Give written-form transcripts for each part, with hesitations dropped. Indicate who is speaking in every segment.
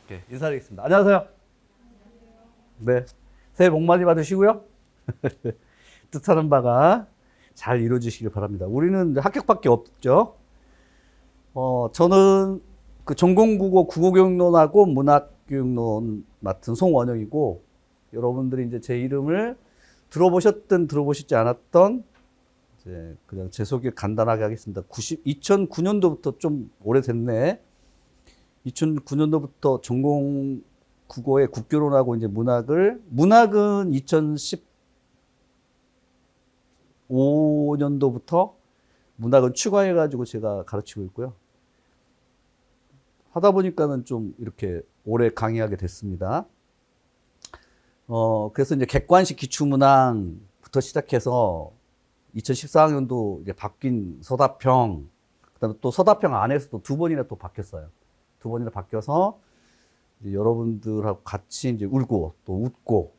Speaker 1: 네, 인사드리겠습니다. 안녕하세요. 네, 새해 복 많이 받으시고요. 뜻하는 바가 잘 이루어지시길 바랍니다. 우리는 합격밖에 없죠. 저는 그 전공국어 국어교육론하고 문학교육론 맡은 송원영이고, 여러분들이 이제 제 이름을 들어보셨든 들어보시지 않았던, 이제 그냥 제 소개 간단하게 하겠습니다. 2009년도부터 좀 오래됐네. 2009년도부터 전공 국어에 국교론하고 이제 문학은 2015년도부터 문학은 추가해가지고 제가 가르치고 있고요. 하다 보니까는 좀 이렇게 오래 강의하게 됐습니다. 그래서 이제 객관식 기출문항부터 시작해서 2014학년도 이제 바뀐 서다평, 그다음에 또 서다평 안에서도 두 번이나 또 바뀌었어요. 두 번이나 바뀌어서 이제 여러분들하고 같이 이제 울고 또 웃고,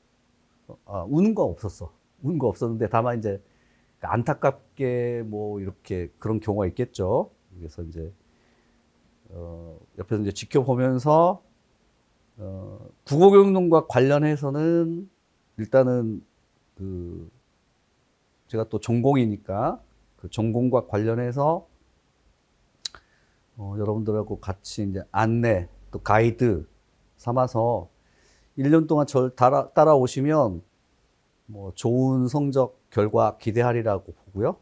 Speaker 1: 우는 거 없었어. 우는 거 없었는데 다만 이제 안타깝게 뭐 이렇게 그런 경우가 있겠죠. 그래서 이제 옆에서 이제 지켜보면서 국어교육론과 관련해서는 일단은 그 제가 또 전공이니까 그 전공과 관련해서 여러분들하고 같이 이제 안내 또 가이드 삼아서 1년 동안 저를 따라오시면 뭐 좋은 성적 결과 기대하리라고 보고요.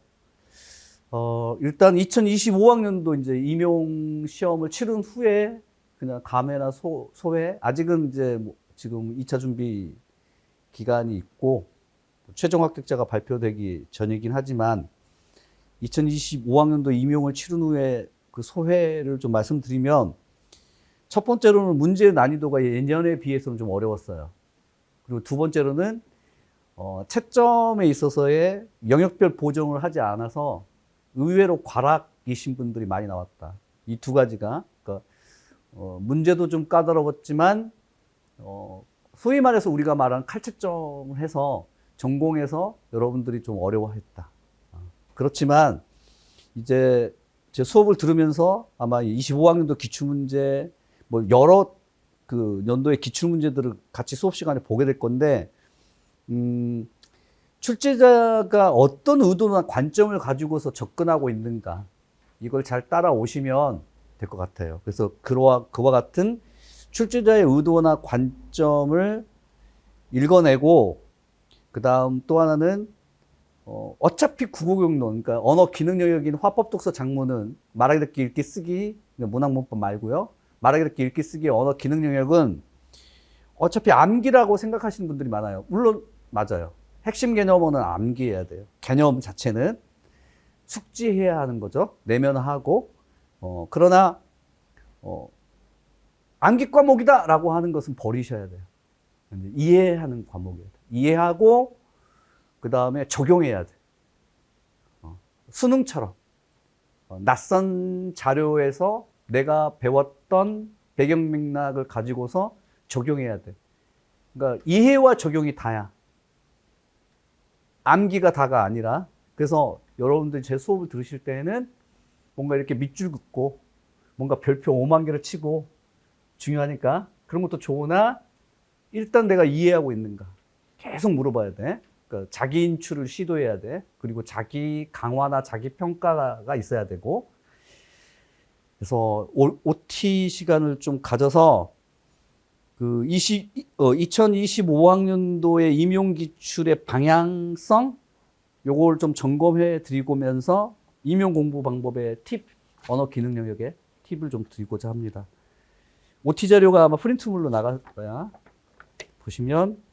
Speaker 1: 일단 2025학년도 이제 임용 시험을 치른 후에 그냥 감회나 소회, 아직은 이제 뭐 지금 2차 준비 기간이 있고 최종 합격자가 발표되기 전이긴 하지만 2025학년도 임용을 치른 후에 그 소회를 좀 말씀드리면, 첫 번째로는 문제 난이도가 예년에 비해서는 좀 어려웠어요. 그리고 두 번째로는 채점에 있어서의 영역별 보정을 하지 않아서 의외로 과락이신 분들이 많이 나왔다. 이 두 가지가, 그러니까 문제도 좀 까다로웠지만 소위 말해서 우리가 말하는 칼채점을 해서 전공에서 여러분들이 좀 어려워했다. 그렇지만 이제 제 수업을 들으면서 아마 25학년도 기출문제, 뭐 여러 그 연도의 기출문제들을 같이 수업 시간에 보게 될 건데, 출제자가 어떤 의도나 관점을 가지고서 접근하고 있는가, 이걸 잘 따라오시면 될 것 같아요. 그래서 그와 같은 출제자의 의도나 관점을 읽어내고, 그 다음 또 하나는 어차피 국어교육론, 그러니까 언어 기능 영역인 화법, 독서, 작문은 말하기, 듣기, 읽기, 쓰기, 문학 문법 말고요. 말하기, 듣기, 읽기, 쓰기 언어 기능 영역은 어차피 암기라고 생각하시는 분들이 많아요. 물론 맞아요. 핵심 개념어는 암기해야 돼요. 개념 자체는 숙지해야 하는 거죠. 내면하고. 그러나 암기 과목이다라고 하는 것은 버리셔야 돼요. 이해하는 과목이에요. 이해하고 그 다음에 적용해야 돼. 수능처럼 낯선 자료에서 내가 배웠던 배경 맥락을 가지고서 적용해야 돼. 그러니까 이해와 적용이 다야. 암기가 다가 아니라. 그래서 여러분들 제 수업을 들으실 때에는 뭔가 이렇게 밑줄 긋고 뭔가 별표 5만 개를 치고 중요하니까 그런 것도 좋으나, 일단 내가 이해하고 있는가 계속 물어봐야 돼. 그러니까 자기 인출을 시도해야 돼. 그리고 자기 강화나 자기 평가가 있어야 되고. 그래서 OT 시간을 좀 가져서 그 2025학년도의 임용 기출의 방향성, 요걸 좀 점검해 드리고면서 임용 공부 방법의 팁, 언어 기능 영역의 팁을 좀 드리고자 합니다. OT 자료가 아마 프린트물로 나갈 거야. 보시면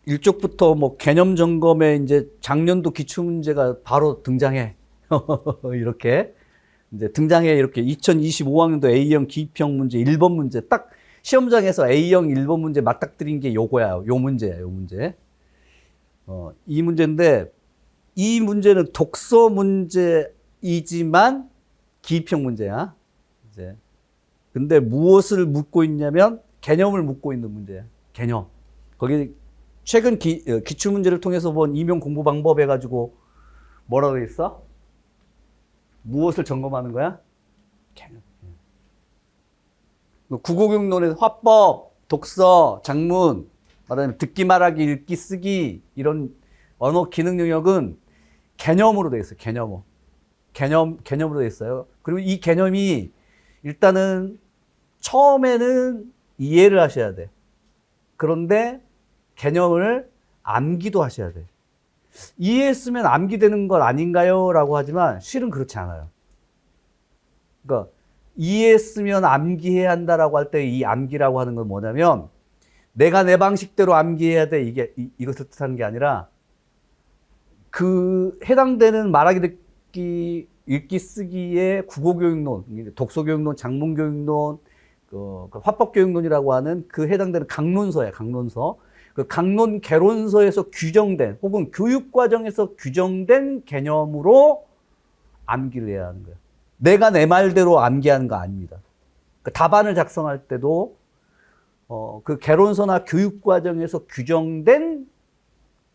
Speaker 1: 1쪽부터 뭐 개념 점검에 이제 작년도 기출 문제가 바로 등장해. 이렇게 이제 등장해. 이렇게 2025학년도 A형 기입형 문제 1번 문제, 딱 시험장에서 A형 1번 문제 맞닥뜨린 게 요거야. 요 문제야, 요 문제. 이 문제인데, 이 문제는 독서 문제이지만 기입형 문제야. 이제 근데 무엇을 묻고 있냐면 개념을 묻고 있는 문제야. 개념. 거기 최근 기출 문제를 통해서 본 임용 공부 방법 해가지고 뭐라고 했어? 무엇을 점검하는 거야? 개념. 국어교육론의 화법, 독서, 작문, 말하자면 듣기, 말하기, 읽기, 쓰기 이런 언어 기능 영역은 개념으로 되어 있어요. 개념으로 되어 있어요. 그리고 이 개념이 일단은 처음에는 이해를 하셔야 돼. 그런데 개념을 암기도 하셔야 돼. 이해했으면 암기되는 것 아닌가요? 라고 하지만 실은 그렇지 않아요. 그러니까 이해했으면 암기해야 한다라고 할 때 이 암기라고 하는 건 뭐냐면 내가 내 방식대로 암기해야 돼. 이것을 뜻하는 게 아니라 그 해당되는 말하기, 듣기, 읽기, 쓰기의 국어교육론, 독서교육론, 작문교육론, 그 화법교육론이라고 하는 그 해당되는 강론서예요. 강론서. 그 강론 개론서에서 규정된 혹은 교육과정에서 규정된 개념으로 암기를 해야 하는 거예요. 내가 내 말대로 암기하는 거 아닙니다. 그 답안을 작성할 때도 그 개론서나 교육과정에서 규정된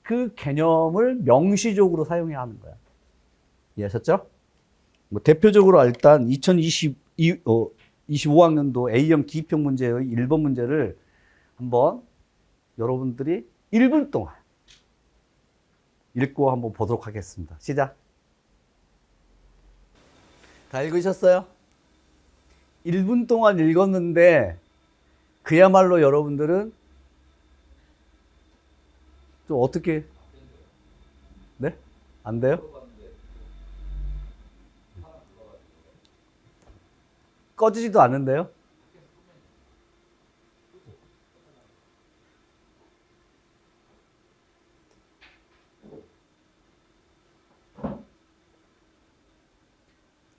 Speaker 1: 그 개념을 명시적으로 사용해야 하는 거야. 이해하셨죠? 뭐 대표적으로 일단 2025학년도 A형 기입형 문제의 1번 문제를 한번 여러분들이 1분 동안 읽고 한번 보도록 하겠습니다. 시작. 다 읽으셨어요? 1분 동안 읽었는데 그야말로 여러분들은 좀 어떻게 네? 안 돼요? 꺼지지도 않는데요?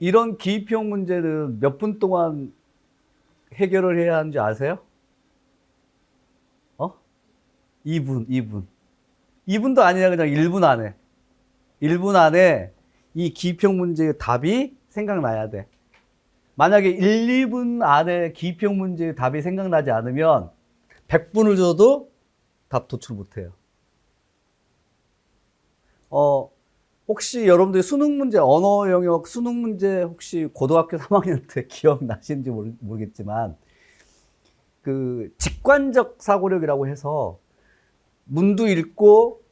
Speaker 1: 이런 기입형 문제는 몇 분 동안 해결을 해야 하는지 아세요? 2분. 2분도 아니라 그냥 1분 안에. 1분 안에 이 기입형 문제의 답이 생각나야 돼. 만약에 1, 2분 안에 기입형 문제의 답이 생각나지 않으면 100분을 줘도 답 도출 못해요. 혹시 여러분들 수능 문제, 언어 영역 수능 문제 혹시 고등학교 3학년 때 기억나시는지 모르겠지만 그 직관적 사고력이라고 해서 문도 읽고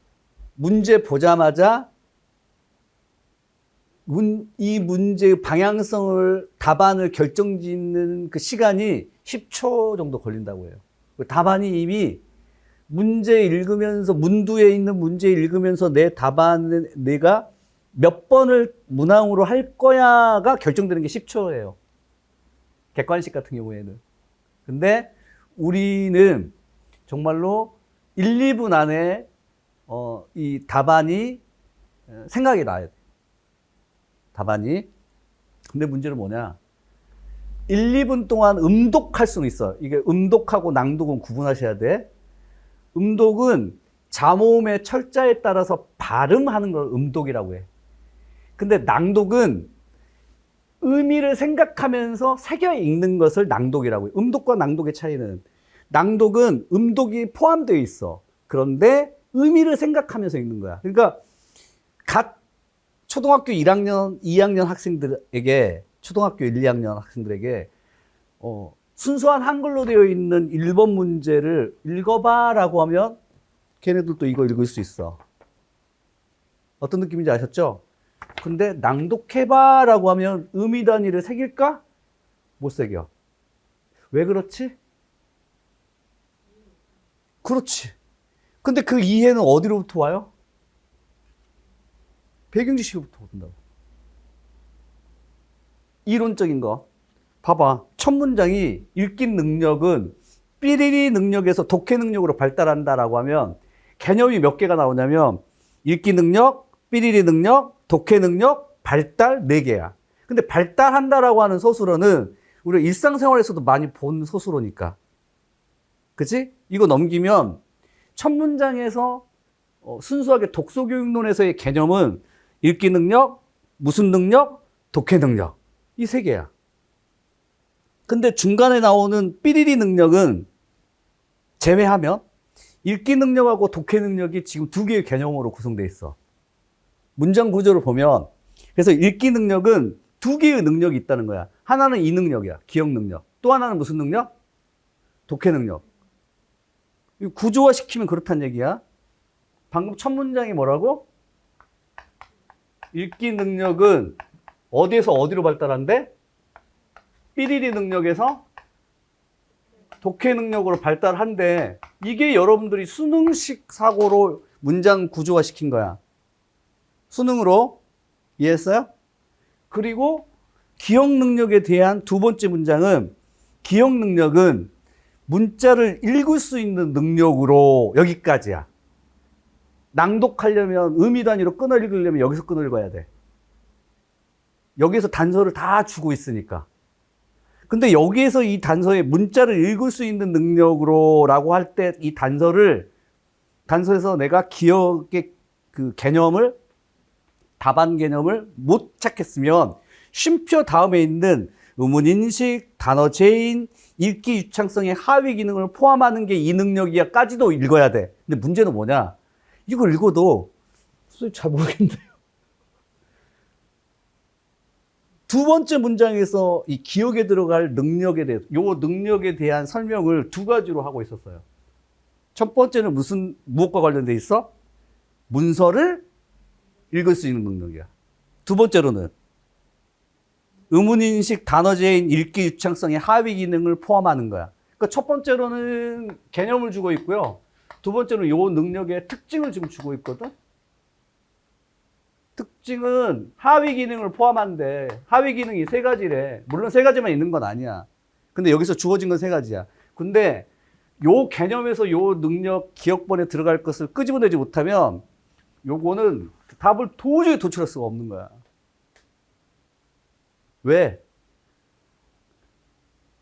Speaker 1: 문제 보자마자 이 문제의 방향성을 답안을 결정짓는 그 시간이 10초 정도 걸린다고 해요. 답안이 이미 문제 읽으면서 문두에 있는 문제 읽으면서 내 답안을 내가 몇 번을 문항으로 할 거야가 결정되는 게 10초예요. 객관식 같은 경우에는. 근데 우리는 정말로 1, 2분 안에 이 답안이 생각이 나야 돼. 답안이. 근데 문제는 뭐냐? 1, 2분 동안 음독할 수는 있어. 이게 음독하고 낭독은 구분하셔야 돼. 음독은 자모음의 철자에 따라서 발음하는 걸 음독이라고 해. 근데 낭독은 의미를 생각하면서 새겨 읽는 것을 낭독이라고 해. 음독과 낭독의 차이는 낭독은 음독이 포함되어 있어. 그런데 의미를 생각하면서 읽는 거야. 그러니까 갓 초등학교 1학년, 2학년 학생들에게 초등학교 1, 2학년 학생들에게 순수한 한글로 되어 있는 1번 문제를 읽어봐 라고 하면 걔네들도 이거 읽을 수 있어. 어떤 느낌인지 아셨죠? 근데 낭독해봐 라고 하면 의미 단위를 새길까? 못 새겨. 왜 그렇지? 그렇지. 근데 그 이해는 어디로부터 와요? 배경지식으로부터 온다고. 이론적인 거. 봐봐. 첫 문장이 읽기 능력은 삐리리 능력에서 독해 능력으로 발달한다라고 하면 개념이 몇 개가 나오냐면 읽기 능력, 삐리리 능력, 독해 능력, 발달 4개야. 근데 발달한다라고 하는 서술어는 우리가 일상생활에서도 많이 본 서술어니까. 그치? 이거 넘기면 첫 문장에서 순수하게 독서교육론에서의 개념은 읽기 능력, 무슨 능력, 독해 능력. 이 3개야. 근데 중간에 나오는 삐리리 능력은 제외하면 읽기 능력하고 독해 능력이 지금 2개의 개념으로 구성되어 있어. 문장 구조를 보면 그래서 읽기 능력은 두 개의 능력이 있다는 거야. 하나는 이 능력이야. 기억 능력. 또 하나는 무슨 능력? 독해 능력. 구조화시키면 그렇다는 얘기야. 방금 첫 문장이 뭐라고? 읽기 능력은 어디에서 어디로 발달한대? 삐리리 능력에서 독해 능력으로 발달한대. 이게 여러분들이 수능식 사고로 문장 구조화시킨 거야. 수능으로. 이해했어요? 그리고 기억 능력에 대한 두 번째 문장은, 기억 능력은 문자를 읽을 수 있는 능력으로, 여기까지야. 낭독하려면 의미 단위로 끊어 읽으려면 여기서 끊어 읽어야 돼. 여기서 단서를 다 주고 있으니까. 근데 여기에서 이 단서에 문자를 읽을 수 있는 능력으로 라고 할 때 이 단서에서 내가 기억의 그 개념을, 답안 개념을 못 찾겠으면 쉼표 다음에 있는 의문인식, 단어 제인, 읽기 유창성의 하위 기능을 포함하는 게 이 능력이야까지도 읽어야 돼. 근데 문제는 뭐냐? 이걸 읽어도 잘 모르겠는데요. 두 번째 문장에서 이 기억에 들어갈 능력에 대해서, 요 능력에 대한 설명을 두 가지로 하고 있었어요. 첫 번째는 무엇과 관련돼 있어? 문서를 읽을 수 있는 능력이야. 두 번째로는 의문인식, 단어제인, 읽기 유창성의 하위 기능을 포함하는 거야. 그러니까 첫 번째로는 개념을 주고 있고요. 두 번째로는 요 능력의 특징을 지금 주고 있거든. 특징은 하위 기능을 포함한데, 하위 기능이 세 가지래. 물론 세 가지만 있는 건 아니야. 근데 여기서 주어진 건 세 가지야. 근데 요 개념에서 요 능력 기억본에 들어갈 것을 끄집어내지 못하면 요거는 답을 도저히 도출할 수가 없는 거야. 왜?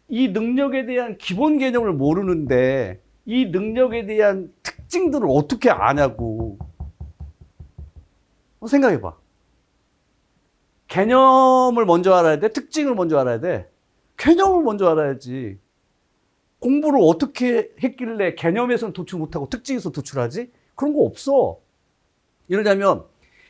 Speaker 1: 이 능력에 대한 기본 개념을 모르는데 이 능력에 대한 특징들을 어떻게 아냐고. 생각해봐. 개념을 먼저 알아야 돼? 특징을 먼저 알아야 돼? 개념을 먼저 알아야지. 공부를 어떻게 했길래 개념에서는 도출 못하고 특징에서 도출하지? 그런 거 없어. 이러자면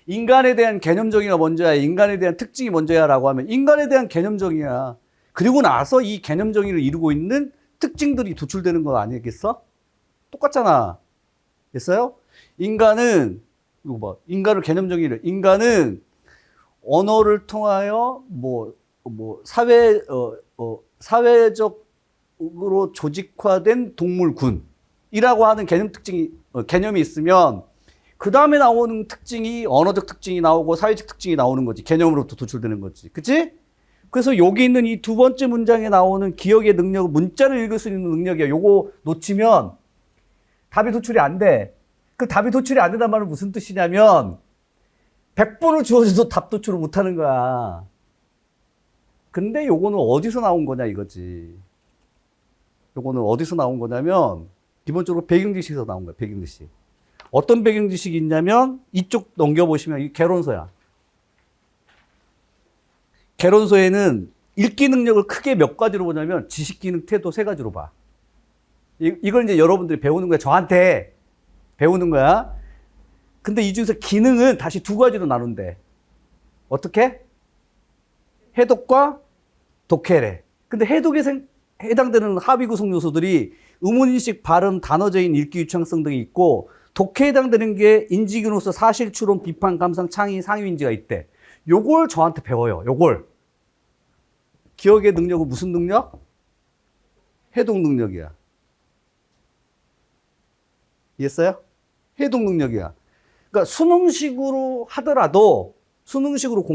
Speaker 1: 인간에 대한 개념정의가 먼저야, 인간에 대한 특징이 먼저야 라고 하면 인간에 대한 개념정의야. 그리고 나서 이 개념정의를 이루고 있는 특징들이 도출되는 거 아니겠어? 똑같잖아. 됐어요? 인간은, 이거 봐. 인간을 개념정의를, 인간은 언어를 통하여 사회적으로 조직화된 동물군이라고 하는 개념이 있으면 그 다음에 나오는 특징이 언어적 특징이 나오고 사회적 특징이 나오는 거지. 개념으로부터 도출되는 거지. 그치? 그래서 여기 있는 이 두 번째 문장에 나오는 기억의 능력은 문자를 읽을 수 있는 능력이야. 요거 놓치면 답이 도출이 안 돼. 그 답이 도출이 안 된다는 말은 무슨 뜻이냐면 100번을 주어줘도 답 도출을 못 하는 거야. 근데 요거는 어디서 나온 거냐 이거지. 요거는 어디서 나온 거냐면 기본적으로 배경지식에서 나온 거야. 배경지식. 어떤 배경지식이 있냐면 이쪽 넘겨보시면 이 개론서야. 개론서에는 읽기 능력을 크게 몇 가지로 보냐면 지식, 기능, 태도 세 가지로 봐. 이걸 이제 여러분들이 배우는 거야. 저한테 배우는 거야. 근데 이 중에서 기능은 다시 두 가지로 나눈대. 어떻게? 해독과 독해래. 근데 해독에 해당되는 합의 구성 요소들이 의문인식, 발음, 단어적인 읽기 유창성 등이 있고, 독해에 해당되는 게 인지기능으로서 사실, 추론, 비판, 감상, 창의, 상위인지가 있대. 요걸 저한테 배워요. 요걸. 기억의 능력은 무슨 능력? 해독 능력이야. 이해했어요? 해독 능력이야. 그러니까 수능식으로 하더라도, 수능식으로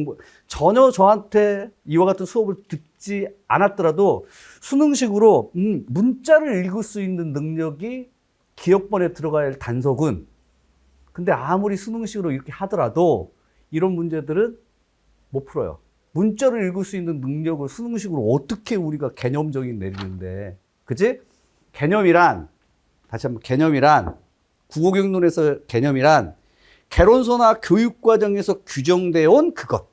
Speaker 1: 전혀 저한테 이와 같은 수업을 듣지 않았더라도 수능식으로 문자를 읽을 수 있는 능력이 기억본에 들어가야 할 단서군. 근데 아무리 수능식으로 이렇게 하더라도 이런 문제들은 못 풀어요. 문자를 읽을 수 있는 능력을 수능식으로 어떻게 우리가 개념적인 내리는데. 그치? 개념이란, 다시 한번 개념이란, 국어교육론에서 개념이란 개론서나 교육과정에서 규정되어 온 그것.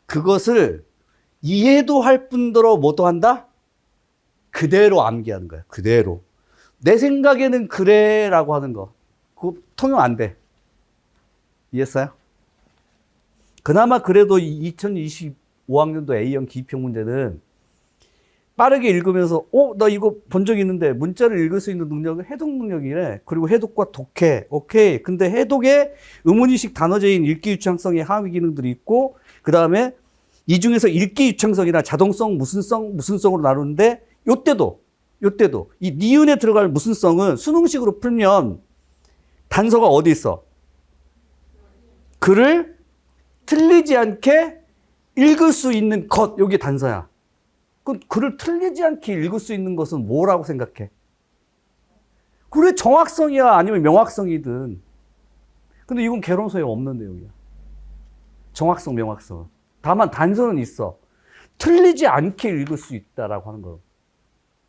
Speaker 1: 그것을 이해도 할 뿐더러 뭐도 한다? 그대로 암기하는 거야. 그대로. 내 생각에는 그래 라고 하는 거. 그거 통용 안 돼. 이해했어요? 그나마 그래도 2025학년도 A형 기입형 문제는 빠르게 읽으면서 나 이거 본 적 있는데 문자를 읽을 수 있는 능력은 해독 능력이래. 그리고 해독과 독해. 오케이. 근데 해독에 의문의식 단어제인 읽기 유창성의 하위 기능들이 있고 그다음에 이 중에서 읽기 유창성이나 자동성, 무슨성으로 나누는데 요때도 이 니은에 들어갈 무슨성은 수능식으로 풀면 단서가 어디 있어? 글을 틀리지 않게 읽을 수 있는 것, 여기 단서야. 그 글을 틀리지 않게 읽을 수 있는 것은 뭐라고 생각해? 그래, 정확성이야, 아니면 명확성이든. 근데 이건 개론서에 없는 내용이야. 정확성, 명확성. 다만 단서는 있어. 틀리지 않게 읽을 수 있다라고 하는 거.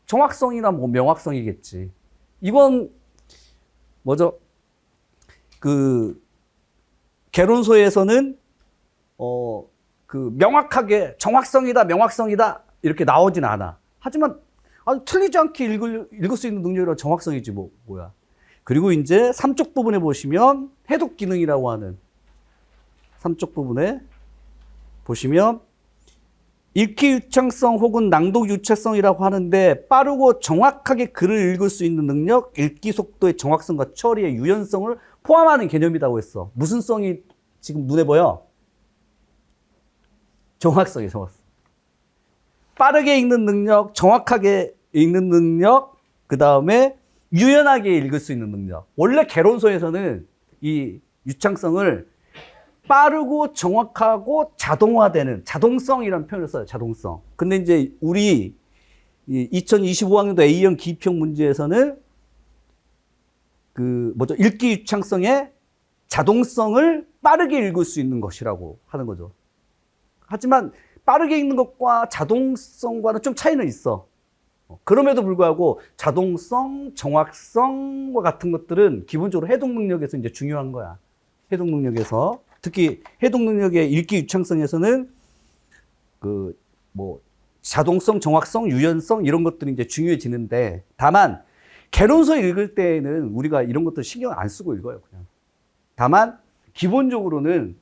Speaker 1: 정확성이나 뭐 명확성이겠지. 이건 뭐죠? 개론서에서는 명확하게 정확성이다, 명확성이다 이렇게 나오진 않아. 하지만 틀리지 않게 읽을 수 있는 능력이란 정확성이지 뭐야. 그리고 이제 3쪽 부분에 보시면 해독 기능이라고 하는 3쪽 부분에 보시면 읽기 유창성 혹은 낭독 유창성이라고 하는데 빠르고 정확하게 글을 읽을 수 있는 능력, 읽기 속도의 정확성과 처리의 유연성을 포함하는 개념이라고 했어. 무슨 성이 지금 눈에 보여? 정확성이 정확성. 빠르게 읽는 능력, 정확하게 읽는 능력, 그 다음에 유연하게 읽을 수 있는 능력. 원래 개론서에서는 이 유창성을 빠르고 정확하고 자동화되는 자동성이라는 표현을 써요. 자동성. 근데 이제 우리 2025학년도 A형 기입형 문제에서는 읽기 유창성의 자동성을 빠르게 읽을 수 있는 것이라고 하는 거죠. 하지만 빠르게 읽는 것과 자동성과는 좀 차이는 있어. 그럼에도 불구하고 자동성, 정확성과 같은 것들은 기본적으로 해독 능력에서 이제 중요한 거야. 해독 능력에서. 특히 해독 능력의 읽기 유창성에서는 자동성, 정확성, 유연성 이런 것들이 이제 중요해지는데 다만 개론서 읽을 때에는 우리가 이런 것들 신경 안 쓰고 읽어요, 그냥. 다만 기본적으로는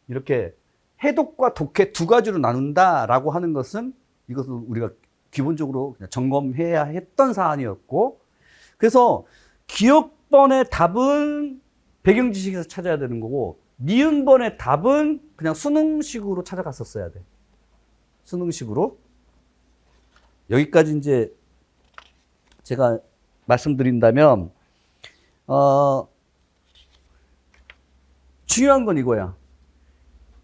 Speaker 1: 이렇게 해독과 독해 두 가지로 나눈다라고 하는 것은 이것은 우리가 기본적으로 그냥 점검해야 했던 사안이었고 그래서 기억번의 답은 배경 지식에서 찾아야 되는 거고 니은번의 답은 그냥 수능식으로 찾아갔었어야 돼. 수능식으로. 여기까지 이제 제가 말씀드린다면, 중요한 건 이거야.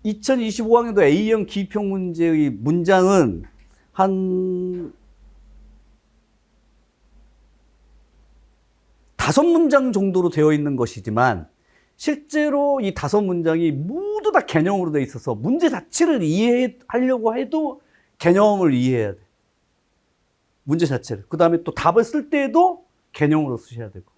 Speaker 1: 2025학년도 A형 기입형 문제의 문장은 한 5문장 정도로 되어 있는 것이지만 실제로 이 5문장이 모두 다 개념으로 되어 있어서 문제 자체를 이해하려고 해도 개념을 이해해야 돼. 문제 자체를. 그 다음에 또 답을 쓸 때에도 개념으로 쓰셔야 되고.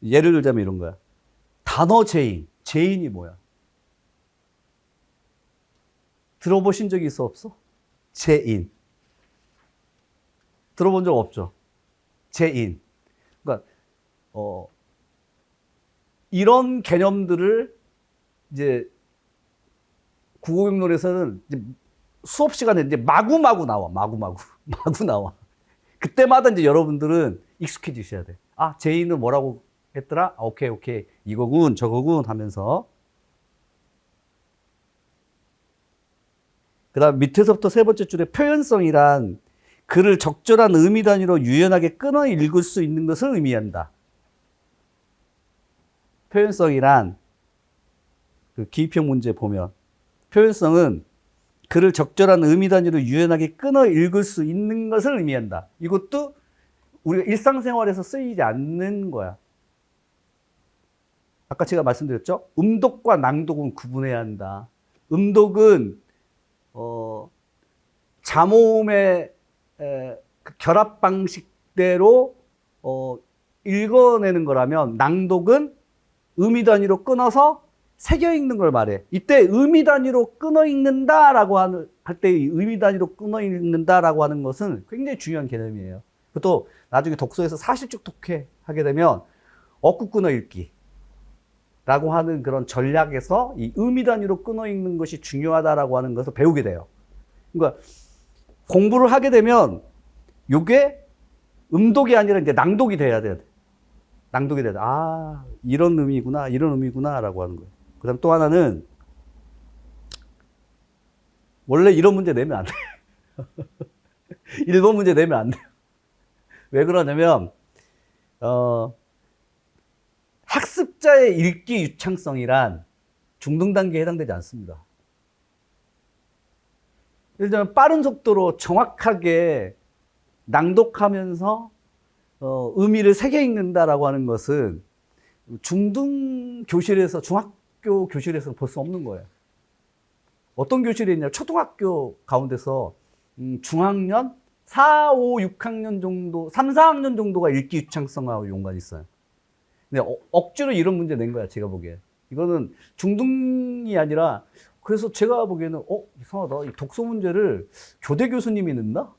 Speaker 1: 예를 들자면 이런 거야. 단어 제인. 제인이 뭐야? 들어보신 적이 있어, 없어? 제인. 들어본 적 없죠? 제인. 그러니까, 이런 개념들을 이제 국어경론에서는 이제 수업 시간에 이제 마구마구 나와. 마구 나와. 그때마다 이제 여러분들은 익숙해지셔야 돼. 아, 제인은 뭐라고 했더라? 아, 오케이. 이거군, 저거군 하면서. 그 다음 밑에서부터 세 번째 줄에 표현성이란 글을 적절한 의미 단위로 유연하게 끊어 읽을 수 있는 것을 의미한다. 표현성이란 기입형 문제 보면 표현성은 글을 적절한 의미 단위로 유연하게 끊어 읽을 수 있는 것을 의미한다. 이것도 우리가 일상생활에서 쓰이지 않는 거야. 아까 제가 말씀드렸죠? 음독과 낭독은 구분해야 한다. 음독은 잠호음의 결합 방식대로 읽어내는 거라면 낭독은 의미 단위로 끊어서 새겨 읽는 걸 말해. 이때 의미 단위로 끊어 읽는다라고 할 때 의미 단위로 끊어 읽는다라고 하는 것은 굉장히 중요한 개념이에요. 또 나중에 독서에서 사실적 독해하게 되면 억구 끊어 읽기라고 하는 그런 전략에서 이 의미 단위로 끊어 읽는 것이 중요하다라고 하는 것을 배우게 돼요. 그러니까 공부를 하게 되면 이게 음독이 아니라 이제 낭독이 돼야 돼. 낭독이 돼야 돼. 아, 이런 의미구나, 이런 의미구나라고 하는 거예요. 그다음 또 하나는 원래 이런 문제 내면 안 돼. 1번 문제 내면 안 돼요. 왜 그러냐면 학습자의 읽기 유창성이란 중등 단계에 해당되지 않습니다. 예를 들면 빠른 속도로 정확하게 낭독하면서 의미를 새겨 읽는다라고 하는 것은 중등 교실에서, 중학교 교실에서는 볼 수 없는 거예요. 어떤 교실이 있냐면 초등학교 가운데서 중학년 4, 5, 6학년 정도, 3, 4학년 정도가 읽기 유창성하고 연관이 있어요. 근데 억지로 이런 문제 낸 거야, 제가 보기에. 이거는 중등이 아니라, 그래서 제가 보기에는 이상하다. 이 독서 문제를 교대 교수님이 냈나?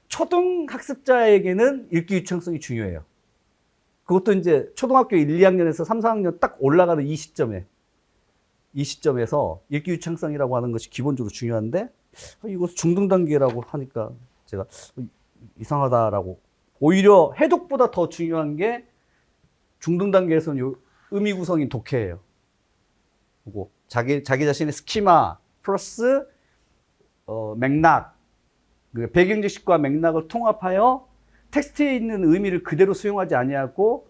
Speaker 1: 초등 학습자에게는 읽기 유창성이 중요해요. 그것도 이제 초등학교 1, 2학년에서 3, 4학년 딱 올라가는 이 시점에서 읽기 유창성이라고 하는 것이 기본적으로 중요한데, 이거 중등 단계라고 하니까 제가 이상하다라고. 오히려 해독보다 더 중요한 게 중등 단계에서는 요 의미 구성인 독해예요. 그리고 자기 자신의 스키마 플러스 맥락, 배경지식과 맥락을 통합하여 텍스트에 있는 의미를 그대로 수용하지 아니하고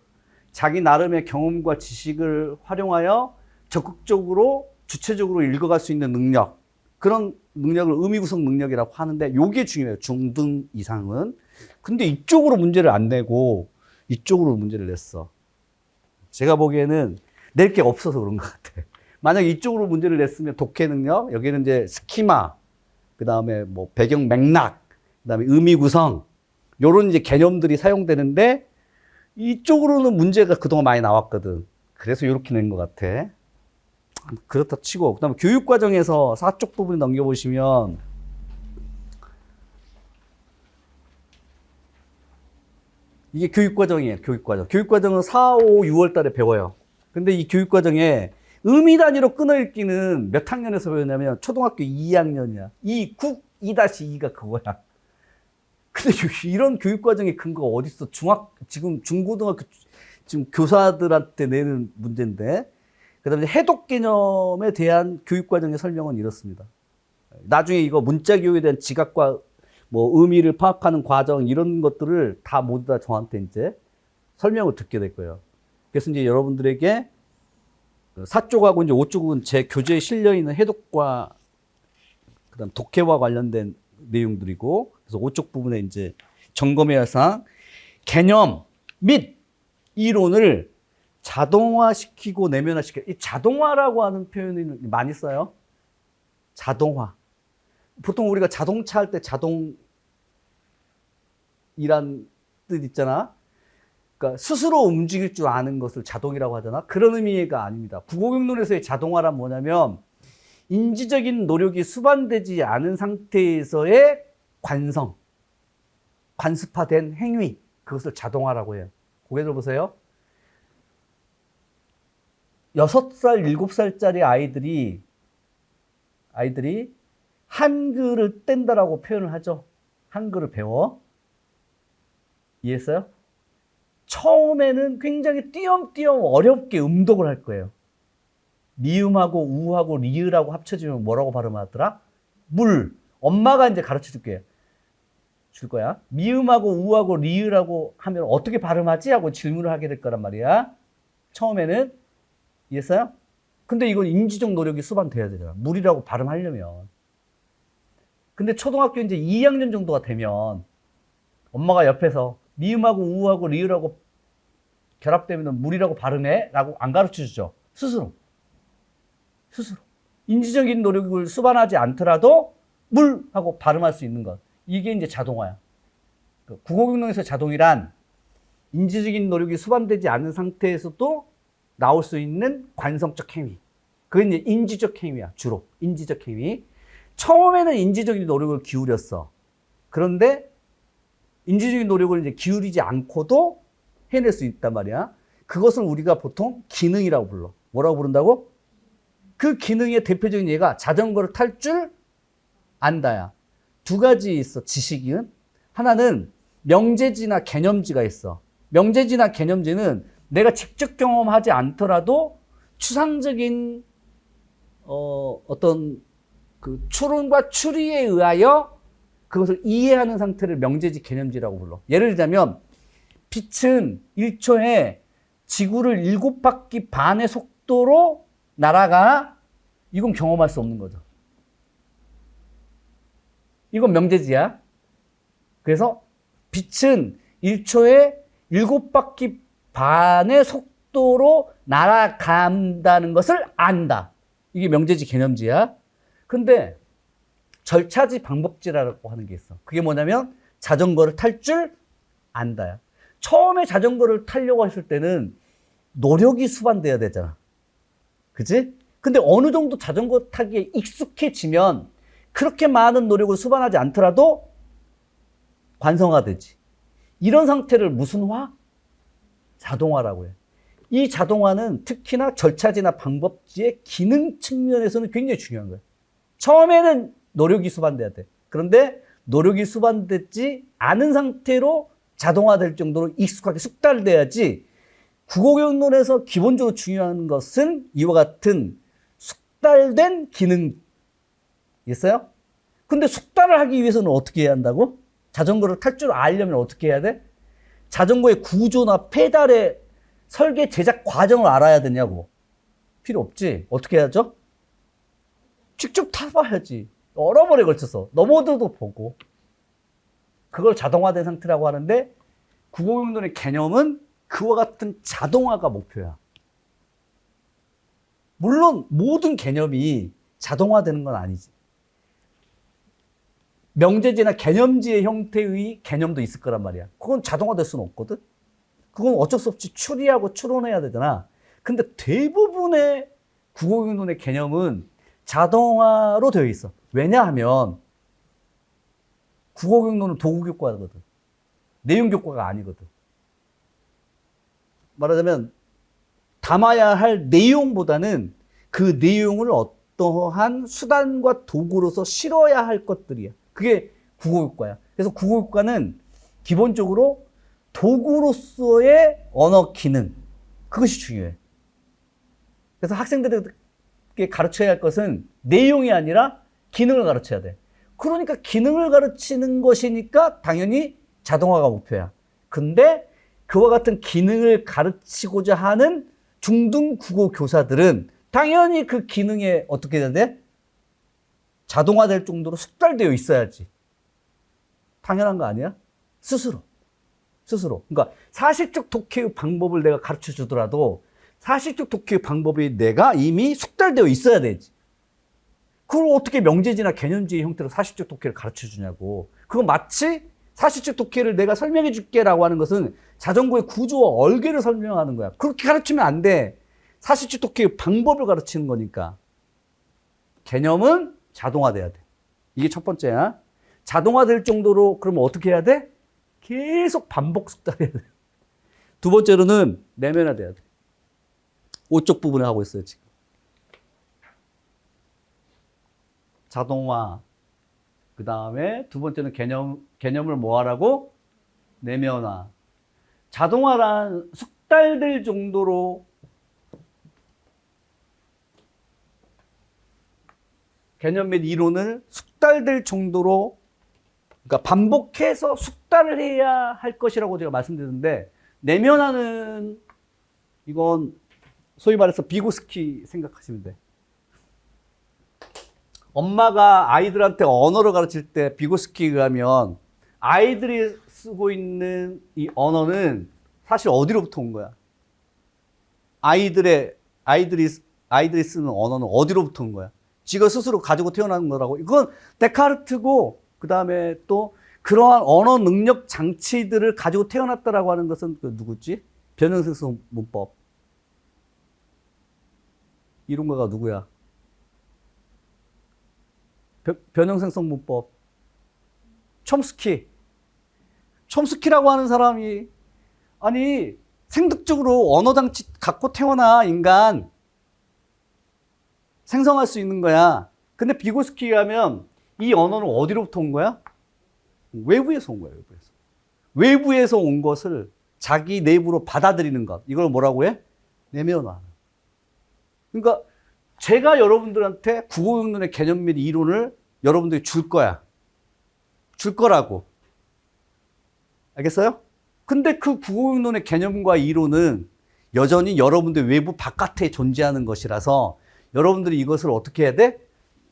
Speaker 1: 자기 나름의 경험과 지식을 활용하여 적극적으로 주체적으로 읽어갈 수 있는 능력, 그런 능력을 의미 구성 능력이라고 하는데 이게 중요해요. 중등 이상은. 근데 이쪽으로 문제를 안 내고 이쪽으로 문제를 냈어. 제가 보기에는 낼 게 없어서 그런 것 같아. 만약 이쪽으로 문제를 냈으면 독해 능력, 여기는 이제 스키마, 그 다음에 뭐 배경 맥락, 그 다음에 의미 구성, 요런 이제 개념들이 사용되는데 이쪽으로는 문제가 그동안 많이 나왔거든. 그래서 이렇게 낸 것 같아. 그렇다 치고, 그 다음에 교육과정에서 4쪽 부분 넘겨보시면 이게 교육과정이에요. 교육과정은 4, 5, 6월 달에 배워요. 근데 이 교육과정에 의미 단위로 끊어 읽기는 몇 학년에서 배우냐면 초등학교 2학년이야. 2-2가 그거야. 근데 이런 교육과정의 근거가 어딨어? 지금 중고등학교 지금 교사들한테 내는 문제인데. 그 다음에 해독 개념에 대한 교육과정의 설명은 이렇습니다. 나중에 이거 문자 교육에 대한 지각과 뭐 의미를 파악하는 과정, 이런 것들을 다 모두 다 저한테 이제 설명을 듣게 될 거예요. 그래서 이제 여러분들에게 4쪽하고 이제 5쪽은 제 교재에 실려 있는 해독과 그다음 독해와 관련된 내용들이고, 그래서 5쪽 부분에 이제 점검해야 할 사항, 개념 및 이론을 자동화시키고 내면화시켜. 이 자동화라고 하는 표현을 많이 써요. 자동화. 보통 우리가 자동차 할 때 자동이란 뜻 있잖아. 그러니까 스스로 움직일 줄 아는 것을 자동이라고 하잖아. 그런 의미가 아닙니다. 국어교육론에서의 자동화란 뭐냐면 인지적인 노력이 수반되지 않은 상태에서의 관습화된 행위, 그것을 자동화라고 해요. 고개 들어보세요. 6살, 7살짜리 아이들이 한글을 뗀다라고 표현을 하죠. 한글을 배워. 이해했어요? 처음에는 굉장히 띄엄띄엄 어렵게 음독을 할 거예요. 미음하고 우하고 리으라고 합쳐지면 뭐라고 발음하더라? 물. 엄마가 이제 가르쳐 줄 거야. 미음하고 우하고 리으라고 하면 어떻게 발음하지? 하고 질문을 하게 될 거란 말이야. 처음에는. 이해했어요? 근데 이건 인지적 노력이 수반돼야 되잖아. 물이라고 발음하려면. 근데 초등학교 이제 2학년 정도가 되면 엄마가 옆에서 미음하고 우하고 리으라고 결합되면 물이라고 발음해? 라고 안 가르쳐 주죠. 스스로. 인지적인 노력을 수반하지 않더라도 물하고 발음할 수 있는 것. 이게 이제 자동화야. 국어교육론에서 자동이란 인지적인 노력이 수반되지 않은 상태에서도 나올 수 있는 관성적 행위. 그건 이제 인지적 행위야, 주로. 인지적 행위. 처음에는 인지적인 노력을 기울였어. 그런데 인지적인 노력을 이제 기울이지 않고도 해낼 수 있단 말이야. 그것을 우리가 보통 기능이라고 불러. 뭐라고 부른다고? 그 기능의 대표적인 예가 자전거를 탈 줄 안다야. 두 가지 있어, 지식은. 하나는 명제지나 개념지가 있어. 명제지나 개념지는 내가 직접 경험하지 않더라도 추상적인 어떤 그 추론과 추리에 의하여 그것을 이해하는 상태를 명제지, 개념지라고 불러. 예를 들자면 빛은 1초에 지구를 7바퀴 반의 속도로 날아가. 이건 경험할 수 없는 거죠. 이건 명제지야. 그래서 빛은 1초에 7바퀴 반의 속도로 날아간다는 것을 안다. 이게 명제지, 개념지야. 근데 절차지, 방법지라고 하는 게 있어. 그게 뭐냐면 자전거를 탈 줄 안다야. 처음에 자전거를 타려고 했을 때는 노력이 수반돼야 되잖아. 그치? 근데 어느 정도 자전거 타기에 익숙해지면 그렇게 많은 노력을 수반하지 않더라도 관성화되지. 이런 상태를 무슨 화? 자동화라고 해. 이 자동화는 특히나 절차지나 방법지의 기능 측면에서는 굉장히 중요한 거야. 처음에는 노력이 수반돼야 돼. 그런데 노력이 수반되지 않은 상태로 자동화될 정도로 익숙하게 숙달돼야지. 국어교육론에서 기본적으로 중요한 것은 이와 같은 숙달된 기능 있어요? 근데 숙달을 하기 위해서는 어떻게 해야 한다고? 자전거를 탈 줄 알려면 어떻게 해야 돼? 자전거의 구조나 페달의 설계 제작 과정을 알아야 되냐고. 필요 없지. 어떻게 해야죠? 직접 타봐야지. 여러 번에 걸쳐서 넘어져도 보고. 그걸 자동화된 상태라고 하는데 국어교육론의 개념은 그와 같은 자동화가 목표야. 물론 모든 개념이 자동화되는 건 아니지. 명제지나 개념지의 형태의 개념도 있을 거란 말이야. 그건 자동화될 수는 없거든. 그건 어쩔 수 없이 추리하고 추론해야 되잖아. 근데 대부분의 국어교육론의 개념은 자동화로 되어 있어. 왜냐하면 국어교육론은 도구교과거든. 내용교과가 아니거든. 말하자면 담아야 할 내용보다는 그 내용을 어떠한 수단과 도구로서 실어야 할 것들이야. 그게 국어교과야. 그래서 국어교과는 기본적으로 도구로서의 언어 기능, 그것이 중요해. 그래서 학생들에게 가르쳐야 할 것은 내용이 아니라 기능을 가르쳐야 돼. 그러니까 기능을 가르치는 것이니까 당연히 자동화가 목표야. 근데 그와 같은 기능을 가르치고자 하는 중등 국어 교사들은 당연히 그 기능에 어떻게 해야 돼? 자동화될 정도로 숙달되어 있어야지. 당연한 거 아니야? 스스로. 그러니까 사실적 독해의 방법을 내가 가르쳐 주더라도 사실적 독해의 방법이 내가 이미 숙달되어 있어야 되지. 그걸 어떻게 명제지나 개념지의 형태로 사실적 독해를 가르쳐 주냐고. 그건 마치 사실적 독해를 내가 설명해 줄게라고 하는 것은 자전거의 구조와 얼개를 설명하는 거야. 그렇게 가르치면 안 돼. 사실적 독해의 방법을 가르치는 거니까. 개념은 자동화돼야 돼. 이게 첫 번째야. 자동화될 정도로 그러면 어떻게 해야 돼? 계속 반복 숙달해야 돼. 두 번째로는 내면화돼야 돼. 오쪽 부분에 하고 있어요, 지금. 자동화. 그 다음에 두 번째는 개념을 뭐 하라고? 내면화. 자동화란 숙달될 정도로 개념 및 이론을 숙달될 정도로, 그러니까 반복해서 숙달을 해야 할 것이라고 제가 말씀드렸는데, 내면화는 이건 소위 말해서 비고스키 생각하시면 돼. 엄마가 아이들한테 언어를 가르칠 때 비고스키에 의하면 아이들이 쓰고 있는 이 언어는 사실 어디로부터 온 거야? 아이들이 쓰는 언어는 어디로부터 온 거야? 지가 스스로 가지고 태어난 거라고. 이건 데카르트고, 그 다음에 또 그러한 언어 능력 장치들을 가지고 태어났다라고 하는 것은 그 누구지? 변형생성 문법. 이론가가 누구야? 변형생성 문법. 촘스키. 촘스키라고 하는 사람이, 아니, 생득적으로 언어장치 갖고 태어나 인간 생성할 수 있는 거야. 근데 비고스키에 가면 이 언어는 어디로부터 온 거야? 외부에서 온 거야, 외부에서. 외부에서 온 것을 자기 내부로 받아들이는 것. 이걸 뭐라고 해? 내면화. 그러니까 제가 여러분들한테 국어용론의 개념 및 이론을 여러분들이 줄 거야. 줄 거라고. 알겠어요? 근데 그 국어용론의 개념과 이론은 여전히 여러분들 외부 바깥에 존재하는 것이라서 여러분들이 이것을 어떻게 해야 돼?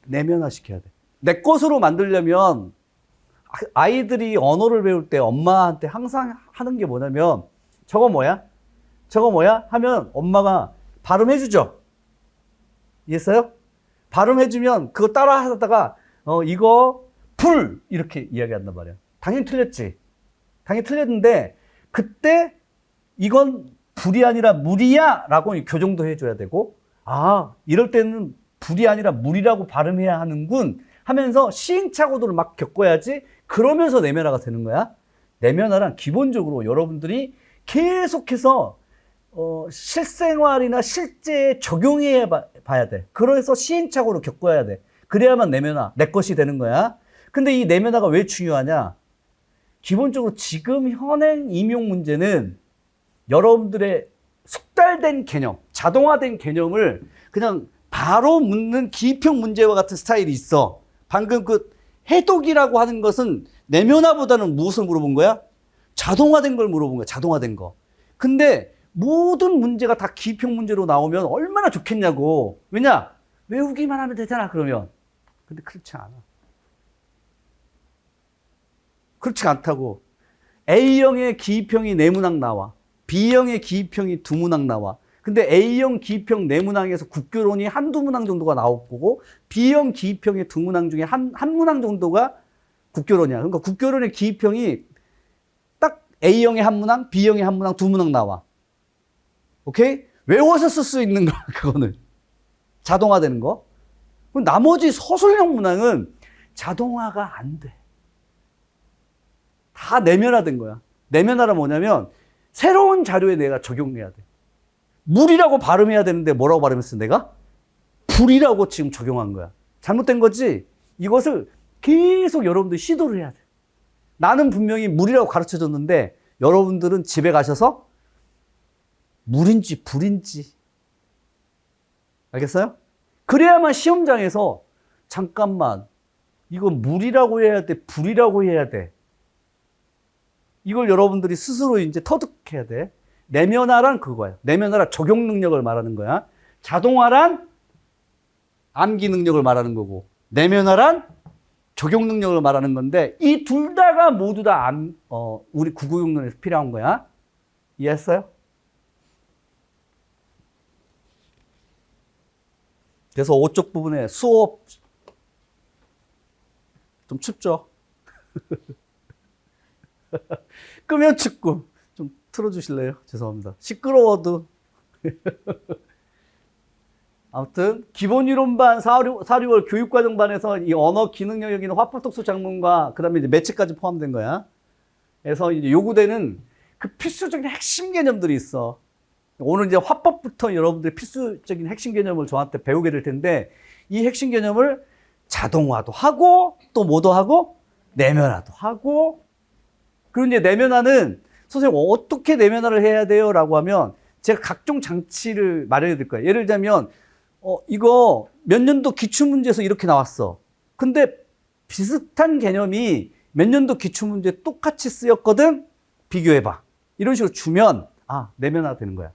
Speaker 1: 내면화시켜야 돼. 내 것으로 만들려면 아이들이 언어를 배울 때 엄마한테 항상 하는 게 뭐냐면 저거 뭐야? 저거 뭐야? 하면 엄마가 발음해주죠. 이해했어요? 발음해주면 그거 따라 하다가 이거 불 이렇게 이야기한단 말이야. 당연히 틀렸지. 당연히 틀렸는데 그때 이건 불이 아니라 물이야 라고 교정도 해줘야 되고 이럴 때는 불이 아니라 물이라고 발음해야 하는군 하면서 시행착오들을 막 겪어야지 그러면서 내면화가 되는 거야. 내면화란 기본적으로 여러분들이 계속해서 실생활이나 실제에 적용해 봐야 돼. 그래서 시행착오를 겪어야 돼. 그래야만 내면화, 내 것이 되는 거야. 근데 이 내면화가 왜 중요하냐? 기본적으로 지금 현행 임용 문제는 여러분들의 숙달된 개념, 자동화된 개념을 그냥 바로 묻는 기입형 문제와 같은 스타일이 있어. 방금 그 해독이라고 하는 것은 내면화보다는 무엇을 물어본 거야? 자동화된 걸 물어본 거야. 자동화된 거. 근데 모든 문제가 다 기입형 문제로 나오면 얼마나 좋겠냐고. 왜냐? 외우기만 하면 되잖아, 그러면. 근데 그렇지 않아. 그렇지 않다고. A형의 기입형이 4문항 나와. B형의 기입형이 2문항 나와. 근데 A형 기입형 4문항에서 국교론이 한두 문항 정도가 나올 거고 B형 기입형의 2문항 중에 한 문항 정도가 국교론이야. 그러니까 국교론의 기입형이 딱 A형의 한 문항, B형의 한 문항, 2문항 나와. 오케이? 외워서 쓸 수 있는 거야, 그거는. 자동화되는 거. 그럼 나머지 서술형 문항은 자동화가 안 돼. 다 내면화된 거야. 내면화란 뭐냐면 새로운 자료에 내가 적용해야 돼. 물이라고 발음해야 되는데 뭐라고 발음했어, 내가? 불이라고 지금 적용한 거야. 잘못된 거지? 이것을 계속 여러분들이 시도를 해야 돼. 나는 분명히 물이라고 가르쳐 줬는데 여러분들은 집에 가셔서 물인지 불인지. 알겠어요? 그래야만 시험장에서 잠깐만, 이건 물이라고 해야 돼, 불이라고 해야 돼. 이걸 여러분들이 스스로 이제 터득해야 돼. 내면화란 그거야. 내면화란 적용 능력을 말하는 거야. 자동화란 암기 능력을 말하는 거고, 내면화란 적용 능력을 말하는 건데, 이 둘 다가 모두 다 우리 국어용론에서 필요한 거야. 이해했어요? 그래서 5쪽 부분에 수업 좀 춥죠? 끄면 춥고 좀 틀어주실래요? 죄송합니다. 시끄러워도. 아무튼 기본 이론반 4, 6월 교육과정반에서 이 언어 기능 영역인 화법독서 작문과 그다음에 이제 매체까지 포함된 거야. 그래서 이제 요구되는 그 필수적인 핵심 개념들이 있어. 오늘 이제 화법부터 여러분들이 필수적인 핵심 개념을 저한테 배우게 될 텐데 이 핵심 개념을 자동화도 하고 또 뭐도 하고 내면화도 하고. 그리고 이제 내면화는 선생님 어떻게 내면화를 해야 돼요? 라고 하면 제가 각종 장치를 마련해 드릴 거예요. 예를 들자면 이거 몇 년도 기출문제에서 이렇게 나왔어. 근데 비슷한 개념이 몇 년도 기출문제에 똑같이 쓰였거든? 비교해봐. 이런 식으로 주면 내면화 되는 거야.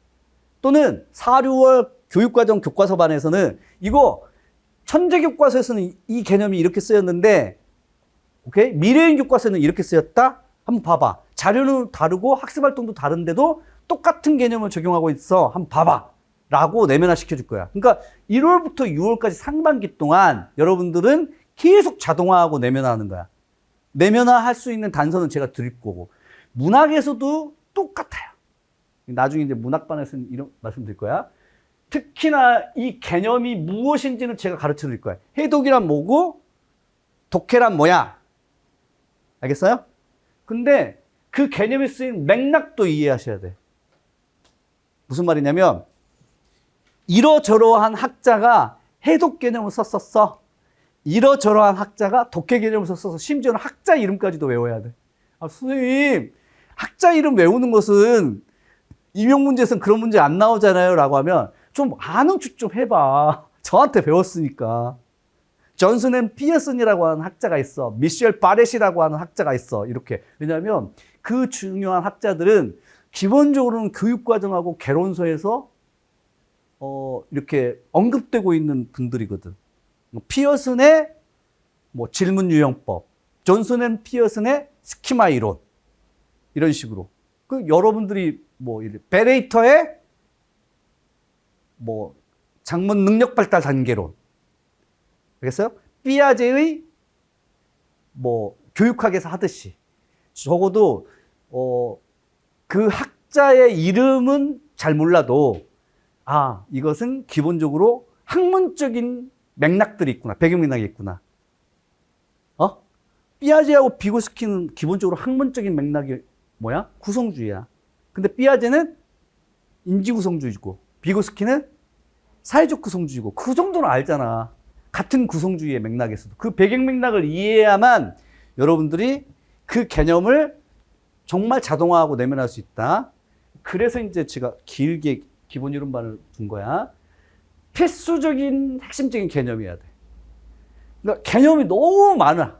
Speaker 1: 또는 4, 6월 교육과정 교과서반에서는 이거 천재교과서에서는 이 개념이 이렇게 쓰였는데 오케이? 미래인 교과서에는 이렇게 쓰였다? 한번 봐봐. 자료는 다르고 학습활동도 다른데도 똑같은 개념을 적용하고 있어. 한번 봐봐. 라고 내면화 시켜줄 거야. 그러니까 1월부터 6월까지 상반기 동안 여러분들은 계속 자동화하고 내면화하는 거야. 내면화할 수 있는 단서는 제가 드릴 거고. 문학에서도 똑같아요. 나중에 이제 문학반에서는 이런 말씀 드릴 거야. 특히나 이 개념이 무엇인지는 제가 가르쳐 드릴 거야. 해독이란 뭐고, 독해란 뭐야. 알겠어요? 근데 그 개념이 쓰인 맥락도 이해하셔야 돼. 무슨 말이냐면 이러저러한 학자가 해독 개념을 썼었어. 이러저러한 학자가 독해 개념을 썼어서 심지어는 학자 이름까지도 외워야 돼. 아, 선생님, 학자 이름 외우는 것은 임용 문제에서는 그런 문제 안 나오잖아요 라고 하면 좀 아는 척 좀 해봐. 저한테 배웠으니까. 존슨 앤 피어슨이라고 하는 학자가 있어. 미셸 바렛이라고 하는 학자가 있어. 이렇게. 왜냐하면 그 중요한 학자들은 기본적으로는 교육과정하고 개론서에서 이렇게 언급되고 있는 분들이거든. 피어슨의 질문 유형법, 존슨 앤 피어슨의 스키마 이론, 이런 식으로. 그 여러분들이 베레이터의 작문 능력 발달 단계론. 알겠어요? 삐아제의 교육학에서 하듯이. 적어도 그 학자의 이름은 잘 몰라도 이것은 기본적으로 학문적인 맥락들이 있구나. 배경 맥락이 있구나. 삐아제하고 비고스키는 기본적으로 학문적인 맥락이 뭐야? 구성주의야. 근데 삐아제는 인지구성주의고 비고스키는 사회적 구성주의고 그 정도는 알잖아. 같은 구성주의의 맥락에서도. 그 배경 맥락을 이해해야만 여러분들이 그 개념을 정말 자동화하고 내면할 수 있다. 그래서 이제 제가 길게 기본 이론반을 둔 거야. 필수적인 핵심적인 개념이어야 돼. 그러니까 개념이 너무 많아.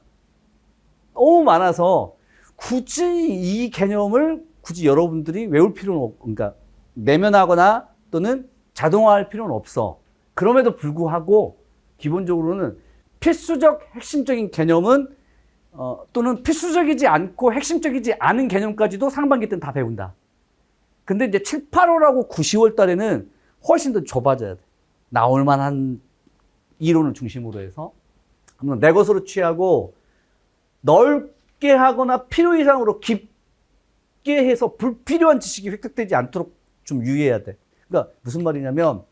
Speaker 1: 너무 많아서 굳이 이 개념을 굳이 여러분들이 외울 필요는 없고, 그러니까 내면하거나 또는 자동화할 필요는 없어. 그럼에도 불구하고 기본적으로는 필수적 핵심적인 개념은 또는 필수적이지 않고 핵심적이지 않은 개념까지도 상반기 때는 다 배운다. 근데 이제 7, 8월하고 9, 10월 달에는 훨씬 더 좁아져야 돼. 나올 만한 이론을 중심으로 해서 내 것으로 취하고 넓게 하거나 필요 이상으로 깊게 해서 불필요한 지식이 획득되지 않도록 좀 유의해야 돼. 그러니까 무슨 말이냐면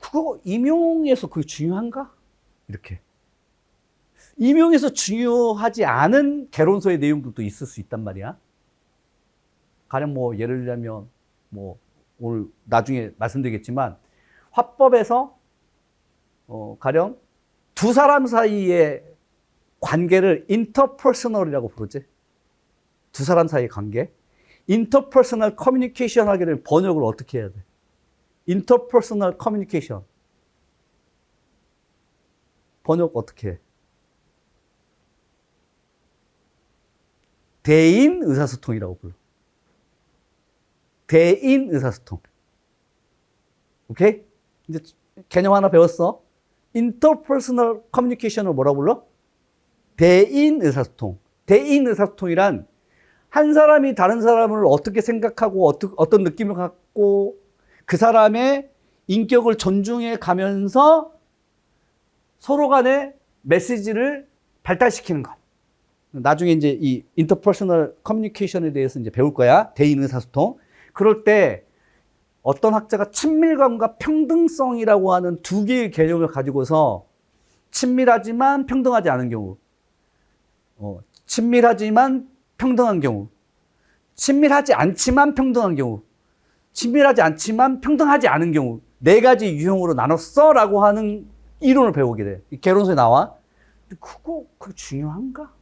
Speaker 1: 그거 임용에서 그게 중요한가? 이렇게. 임용에서 중요하지 않은 개론서의 내용들도 있을 수 있단 말이야. 가령 예를 들자면 오늘 나중에 말씀드리겠지만 화법에서 가령 두 사람 사이의 관계를 인터퍼스널이라고 부르지. 두 사람 사이의 관계. 인터퍼스널 커뮤니케이션 하게 되면 번역을 어떻게 해야 돼? 인터퍼스널 커뮤니케이션. 번역 어떻게 해? 대인 의사소통이라고 불러. 대인 의사소통. 오케이? 이제 개념 하나 배웠어. 인터퍼스널 커뮤니케이션을 뭐라고 불러? 대인 의사소통. 대인 의사소통이란 한 사람이 다른 사람을 어떻게 생각하고 어떤 느낌을 갖고 그 사람의 인격을 존중해 가면서 서로 간의 메시지를 발달시키는 것. 나중에 이제 이 인터퍼스널 커뮤니케이션에 대해서 이제 배울 거야. 대인 의사소통. 그럴 때 어떤 학자가 친밀감과 평등성이라고 하는 두 개의 개념을 가지고서 친밀하지만 평등하지 않은 경우, 친밀하지만 평등한 경우, 친밀하지 않지만 평등한 경우, 친밀하지 않지만 평등하지 않은 경우, 네 가지 유형으로 나눴어라고 하는 이론을 배우게 돼. 이 개론서에 나와. 근데 그거 중요한가?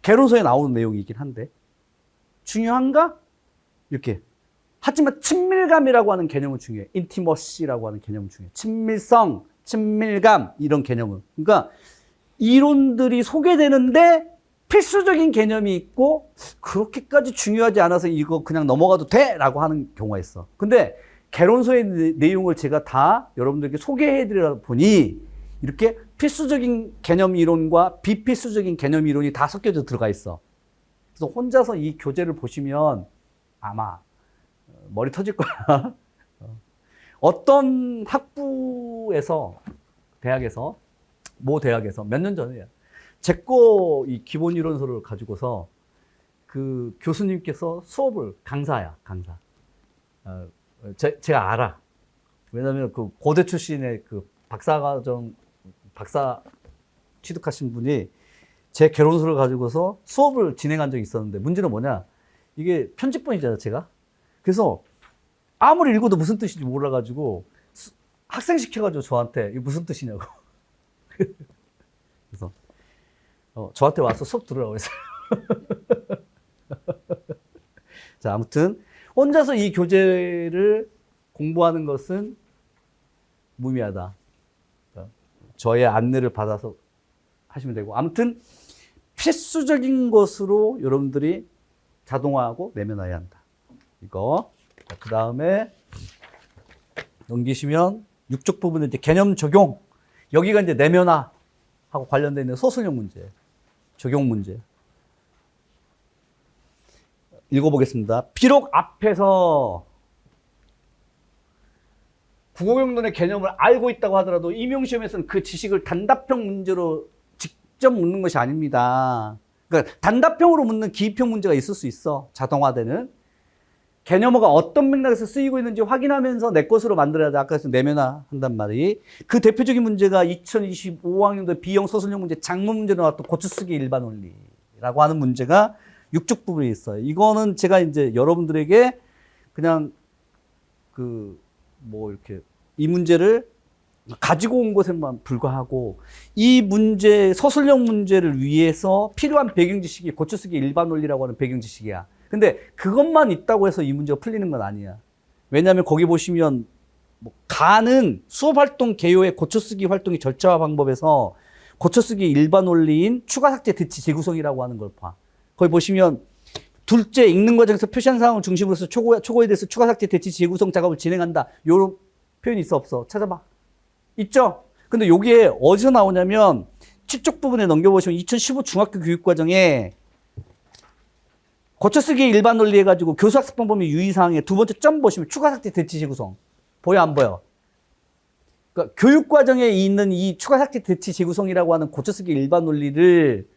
Speaker 1: 개론서에 나오는 내용이긴 한데 중요한가? 이렇게. 하지만 친밀감이라고 하는 개념은 중요해. 인티머시라고 하는 개념은 중요해. 친밀성, 친밀감 이런 개념은. 그러니까 이론들이 소개되는데 필수적인 개념이 있고 그렇게까지 중요하지 않아서 이거 그냥 넘어가도 돼! 라고 하는 경우가 있어. 근데 개론서의 내용을 제가 다 여러분들께 소개해드리다 보니 이렇게 필수적인 개념 이론과 비필수적인 개념 이론이 다 섞여져 들어가 있어. 그래서 혼자서 이 교재를 보시면 아마 머리 터질 거야. 어떤 학부에서, 대학에서, 모 대학에서 몇 년 전에야. 제 거 이 기본 이론서를 가지고서 그 교수님께서 수업을 강사야, 강사. 제가 알아. 왜냐면 그 고대 출신의 그 박사 취득하신 분이 제 개론서를 가지고서 수업을 진행한 적이 있었는데 문제는 뭐냐? 이게 편집본이잖아요, 제가. 그래서 아무리 읽어도 무슨 뜻인지 몰라가지고 학생 시켜가지고 저한테 이게 무슨 뜻이냐고. 그래서 저한테 와서 수업 들으라고 했어요. 자, 아무튼 혼자서 이 교재를 공부하는 것은 무의미하다. 저의 안내를 받아서 하시면 되고, 아무튼 필수적인 것으로 여러분들이 자동화하고 내면화해야 한다. 이거. 그 다음에 넘기시면 6쪽 부분은 이제 개념 적용. 여기가 이제 내면화하고 관련되어 있는 소설형 문제, 적용 문제. 읽어보겠습니다. 비록 앞에서 국어용론의 개념을 알고 있다고 하더라도 임용시험에서는 그 지식을 단답형 문제로 직접 묻는 것이 아닙니다. 그러니까 단답형으로 묻는 기입형 문제가 있을 수 있어. 자동화되는. 개념어가 어떤 맥락에서 쓰이고 있는지 확인하면서 내 것으로 만들어야 돼. 아까 내면화 한단 말이. 그 대표적인 문제가 2025학년도 B형 소설형 문제 장문 문제로 나왔던 고쳐쓰기 일반 원리라고 하는 문제가 6쪽 부분에 있어요. 이거는 제가 이제 여러분들에게 그냥 이렇게 이 문제를 가지고 온 것에만 불과하고 이 문제, 서술형 문제를 위해서 필요한 배경 지식이 고쳐쓰기 일반 원리라고 하는 배경 지식이야. 근데 그것만 있다고 해서 이 문제가 풀리는 건 아니야. 왜냐하면 거기 보시면 가는 수업 활동 개요의 고쳐쓰기 활동의 절차와 방법에서 고쳐쓰기 일반 원리인 추가 삭제 대치 재구성이라고 하는 걸 봐. 거기 보시면 둘째 읽는 과정에서 표시한 상황을 중심으로서 초고에 대해서 추가 삭제 대치 재구성 작업을 진행한다. 요런 표현이 있어 없어? 찾아봐. 있죠? 근데 여기에 어디서 나오냐면 7쪽 부분에 넘겨보시면 2015 중학교 교육과정에 고쳐쓰기 일반 원리 해가지고 교수학습 범위 유의사항에 두 번째 점 보시면 추가 삭제 대치 재구성. 보여 안 보여? 그러니까 교육과정에 있는 이 추가 삭제 대치 재구성이라고 하는 고쳐쓰기 일반 원리를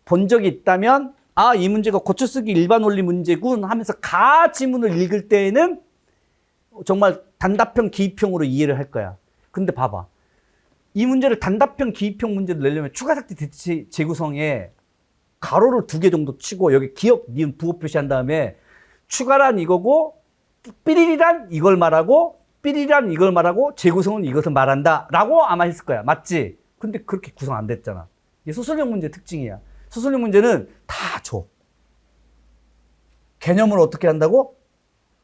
Speaker 1: 본 적이 있다면 아, 이 문제가 고쳐쓰기 일반 원리 문제군 하면서 가 지문을 읽을 때에는 정말 단답형, 기입형으로 이해를 할 거야. 근데 봐봐. 이 문제를 단답형, 기입형 문제를 내려면 추가 삭제 대치 재구성에 가로를 2개 정도 치고 여기 기역, 니은, 부호 표시한 다음에 추가란 이거고 삐리리란 이걸 말하고 삐리리란 이걸 말하고 재구성은 이것을 말한다 라고 아마 했을 거야. 맞지? 근데 그렇게 구성 안 됐잖아. 이게 소설형 문제 특징이야. 소설형 문제는 다 줘. 개념을 어떻게 한다고?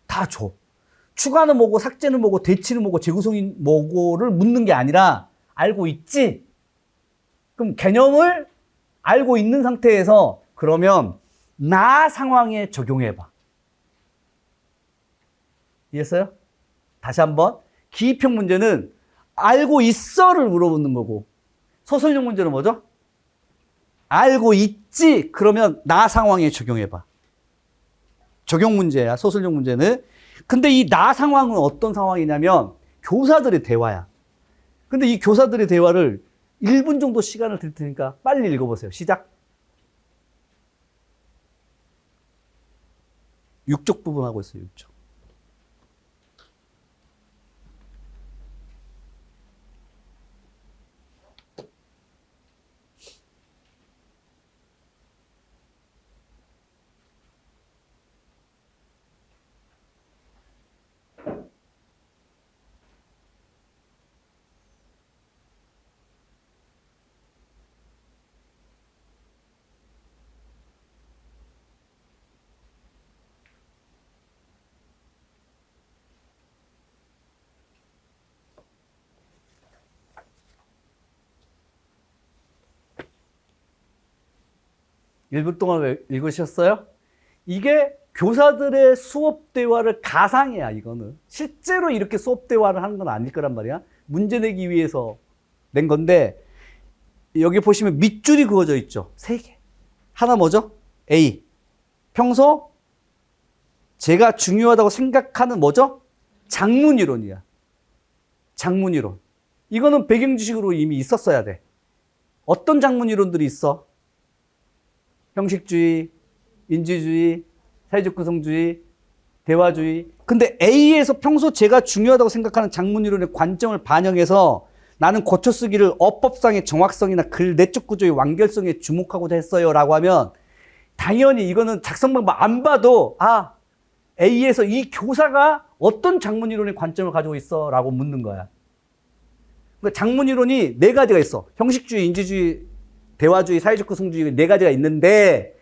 Speaker 1: 다 줘. 추가는 뭐고 삭제는 뭐고 대치는 뭐고 재구성이 뭐고를 묻는 게 아니라 알고 있지? 그럼 개념을 알고 있는 상태에서 그러면 나 상황에 적용해봐. 이해했어요? 다시 한번. 기입형 문제는 알고 있어를 물어보는 거고 소설형 문제는 뭐죠? 알고 있지? 그러면 나 상황에 적용해봐. 적용 문제야, 소설형 문제는. 근데 이 나 상황은 어떤 상황이냐면 교사들의 대화야. 근데 이 교사들의 대화를 1분 정도 시간을 드릴 테니까 빨리 읽어보세요. 시작. 6쪽 부분 하고 있어요. 6쪽. 일 분 동안 왜 읽으셨어요? 이게 교사들의 수업 대화를 가상이야, 이거는. 실제로 이렇게 수업 대화를 하는 건 아닐 거란 말이야. 문제 내기 위해서 낸 건데, 여기 보시면 밑줄이 그어져 있죠. 3개. 하나 뭐죠? A. 평소 제가 중요하다고 생각하는 뭐죠? 장문이론이야. 장문이론. 이거는 배경지식으로 이미 있었어야 돼. 어떤 장문이론들이 있어? 형식주의, 인지주의, 사회적 구성주의, 대화주의. 근데 A에서 평소 제가 중요하다고 생각하는 장문이론의 관점을 반영해서 나는 고쳐쓰기를 어법상의 정확성이나 글 내적 구조의 완결성에 주목하고자 했어요. 라고 하면 당연히 이거는 작성 방법 안 봐도 A에서 이 교사가 어떤 작문이론의 관점을 가지고 있어? 라고 묻는 거야. 그러니까 작문이론이 네 가지가 있어. 형식주의, 인지주의, 대화주의, 사회적 구성주의 네 가지가 있는데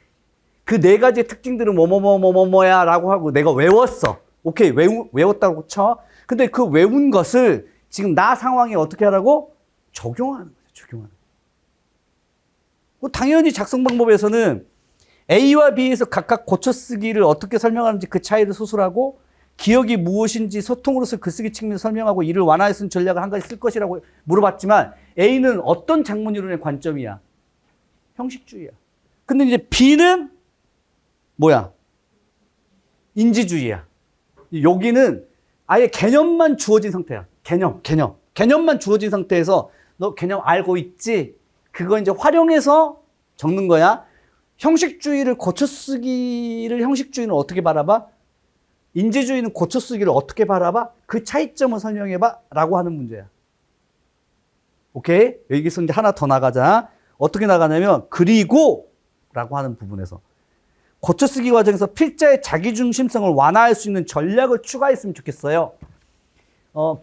Speaker 1: 그 네 가지의 특징들은 뭐야 라고 하고 내가 외웠어. 오케이, 외웠다고 쳐. 근데 그 외운 것을 지금 나 상황에 어떻게 하라고? 적용하는 거죠. 적용하는 거. 당연히 작성 방법에서는 A와 B에서 각각 고쳐쓰기를 어떻게 설명하는지 그 차이를 소술하고 기억이 무엇인지 소통으로서 글쓰기 측면을 설명하고 이를 완화해 쓴 전략을 한 가지 쓸 것이라고 물어봤지만 A는 어떤 작문이론의 관점이야? 형식주의야. 근데 이제 B는 뭐야? 인지주의야. 여기는 아예 개념만 주어진 상태야. 개념만 주어진 상태에서 너 개념 알고 있지? 그거 이제 활용해서 적는 거야. 형식주의를 고쳐쓰기를 형식주의는 어떻게 바라봐? 인지주의는 고쳐쓰기를 어떻게 바라봐? 그 차이점을 설명해봐 라고 하는 문제야. 오케이? 여기서 이제 하나 더 나가자. 어떻게 나가냐면 그리고 라고 하는 부분에서 고쳐쓰기 과정에서 필자의 자기중심성을 완화할 수 있는 전략을 추가했으면 좋겠어요.